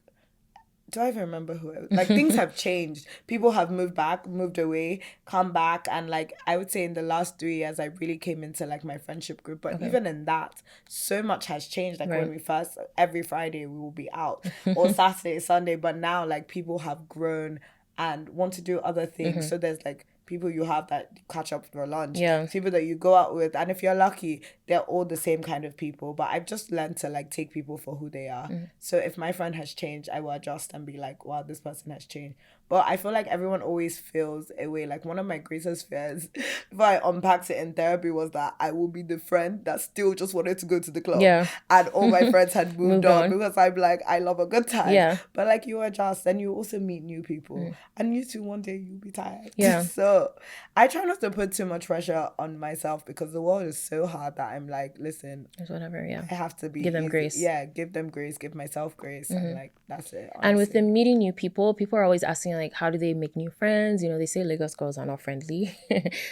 [SPEAKER 2] do I even remember who I was? Like things have changed. People have moved back, moved away, come back, and like I would say in the last 3 years I really came into like my friendship group. But even in that, so much has changed. Like when
[SPEAKER 1] Right.
[SPEAKER 2] we first, every Friday we will be out, or Saturday, Sunday, but now like people have grown and want to do other things. So there's like people you have that catch up for lunch,
[SPEAKER 1] Yeah.
[SPEAKER 2] people that you go out with, and if you're lucky, they're all the same kind of people. But I've just learned to like take people for who they are. So if my friend has changed, I will adjust and be like, wow, this person has changed. But I feel like everyone always feels a way. Like one of my greatest fears, if I unpacked it in therapy, was that I will be the friend that still just wanted to go to the club.
[SPEAKER 1] Yeah.
[SPEAKER 2] And all my friends had moved
[SPEAKER 1] Moved
[SPEAKER 2] on,
[SPEAKER 1] on.
[SPEAKER 2] because I'm like, I love a good time.
[SPEAKER 1] Yeah.
[SPEAKER 2] But like you adjust and you also meet new people. And you too, one day you'll be tired.
[SPEAKER 1] Yeah.
[SPEAKER 2] So I try not to put too much pressure on myself, because the world is so hard that I'm like, listen,
[SPEAKER 1] There's whatever, yeah.
[SPEAKER 2] I have to be
[SPEAKER 1] Give them
[SPEAKER 2] easy.
[SPEAKER 1] grace.
[SPEAKER 2] Yeah, give them grace, give myself grace, and like that's it. Honestly.
[SPEAKER 1] And with the meeting new people are always asking like, how do they make new friends? They say Lagos girls are not friendly.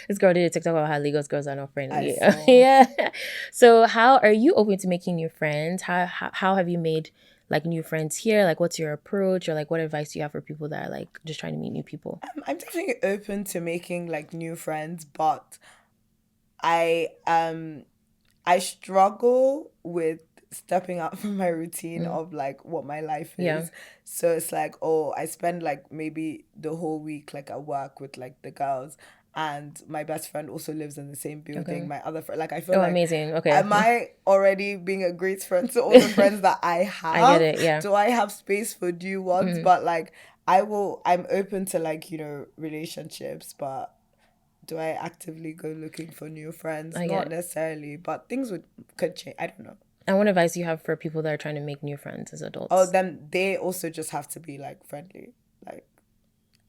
[SPEAKER 1] This girl did a TikTok about how Lagos girls are not friendly.
[SPEAKER 2] I saw.
[SPEAKER 1] Yeah. So how are you open to making new friends? How have you made like new friends here? Like what's your approach, or like what advice do you have for people that are like just trying to meet new people?
[SPEAKER 2] I'm definitely open to making like new friends, but I struggle with stepping out from my routine of like what my life is.
[SPEAKER 1] Yeah.
[SPEAKER 2] So it's like, oh, I spend like maybe the whole week like at work with like the girls, and my best friend also lives in the same building.
[SPEAKER 1] Okay.
[SPEAKER 2] My other friend, like I feel
[SPEAKER 1] Oh,
[SPEAKER 2] like,
[SPEAKER 1] amazing. Okay.
[SPEAKER 2] am I already being a great friend to all the friends that I have?
[SPEAKER 1] I get it, yeah.
[SPEAKER 2] Do I have space for new ones? But like I'm open to like, relationships, but do I actively go looking for new friends?
[SPEAKER 1] I get
[SPEAKER 2] Not
[SPEAKER 1] it.
[SPEAKER 2] necessarily, but things could change. I don't know.
[SPEAKER 1] And what advice do you have for people that are trying to make new friends as adults?
[SPEAKER 2] Oh, then they also just have to be like friendly. Like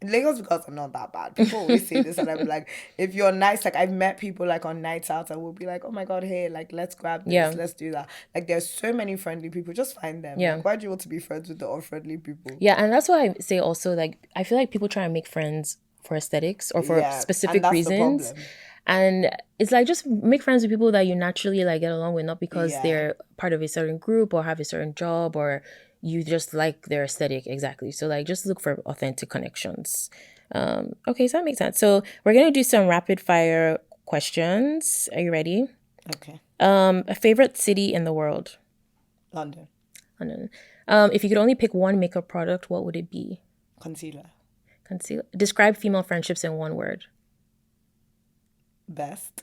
[SPEAKER 2] Lagos girls are not that bad. People always say this, and I'm like, if you're nice, like I've met people like on nights out, and we'll be like, oh my god, hey, like let's grab this,
[SPEAKER 1] Yeah.
[SPEAKER 2] let's do that. Like there's so many friendly people. Just find them.
[SPEAKER 1] Yeah.
[SPEAKER 2] Like, why do you want to be friends with the unfriendly people?
[SPEAKER 1] Yeah, and that's why I say also, like, I feel like people try and make friends for aesthetics or for
[SPEAKER 2] Yeah,
[SPEAKER 1] specific
[SPEAKER 2] and that's the
[SPEAKER 1] reasons.
[SPEAKER 2] problem.
[SPEAKER 1] And it's like just make friends with people that you naturally like get along with, not because they're part of a certain group or have a certain job or you just like their aesthetic. Exactly. So like just look for authentic connections. Okay, so that makes sense. So we're gonna do some rapid fire questions. Are you ready?
[SPEAKER 2] Okay.
[SPEAKER 1] A favorite city in the world?
[SPEAKER 2] London.
[SPEAKER 1] London. If you could only pick one makeup product, what would it be?
[SPEAKER 2] Concealer.
[SPEAKER 1] Concealer. Describe female friendships in one word.
[SPEAKER 2] Best.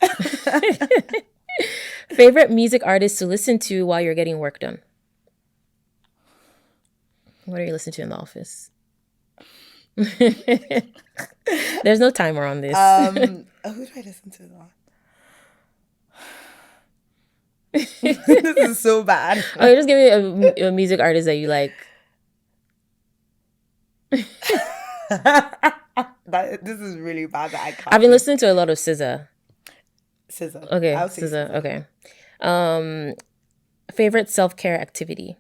[SPEAKER 1] Favorite music artist to listen to while you're getting work done? What are you listening to in the office? There's no timer on this.
[SPEAKER 2] Who do I listen to now? This is so bad.
[SPEAKER 1] Okay, just give me a music artist that you like.
[SPEAKER 2] This is really bad that I can't.
[SPEAKER 1] I've been listening to a lot of SZA.
[SPEAKER 2] SZA.
[SPEAKER 1] Okay,
[SPEAKER 2] I would say
[SPEAKER 1] SZA. Okay. Favorite self-care activity?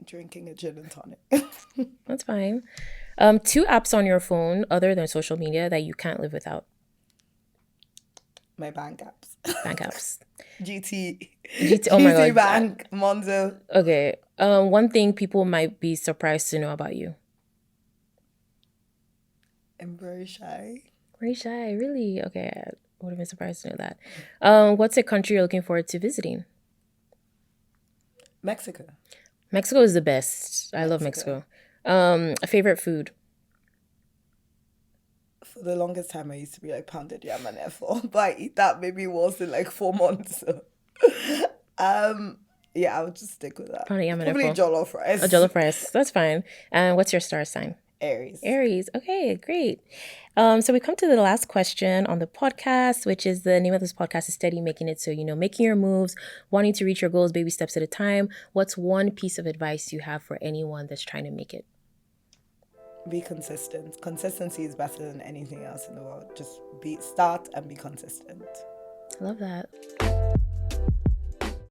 [SPEAKER 2] Drinking a gin and tonic.
[SPEAKER 1] That's fine. 2 apps on your phone other than social media that you can't live without.
[SPEAKER 2] My bank apps.
[SPEAKER 1] Bank apps.
[SPEAKER 2] GT.
[SPEAKER 1] Oh my God.
[SPEAKER 2] Bank. Monzo.
[SPEAKER 1] Okay. One thing people might be surprised to know about you.
[SPEAKER 2] I'm very shy.
[SPEAKER 1] Very shy, really? Okay, I would have been surprised to know that. What's a country you're looking forward to visiting?
[SPEAKER 2] Mexico.
[SPEAKER 1] Mexico is the best. I love Mexico. A favorite food?
[SPEAKER 2] For the longest time, I used to be like pounded yam and effort, but I eat that maybe once in like 4 months. So. Yeah, I would just stick with that.
[SPEAKER 1] Pounded yam and
[SPEAKER 2] probably
[SPEAKER 1] effort.
[SPEAKER 2] jollof rice.
[SPEAKER 1] A jollof rice. That's fine. And what's your star sign?
[SPEAKER 2] Aries.
[SPEAKER 1] Aries. Okay, great. So we come to the last question on the podcast, which is the name of this podcast is Steady Making It. So, making your moves, wanting to reach your goals, baby steps at a time. What's one piece of advice you have for anyone that's trying to make it?
[SPEAKER 2] Be consistent. Consistency is better than anything else in the world. Just start and be consistent.
[SPEAKER 1] I love that.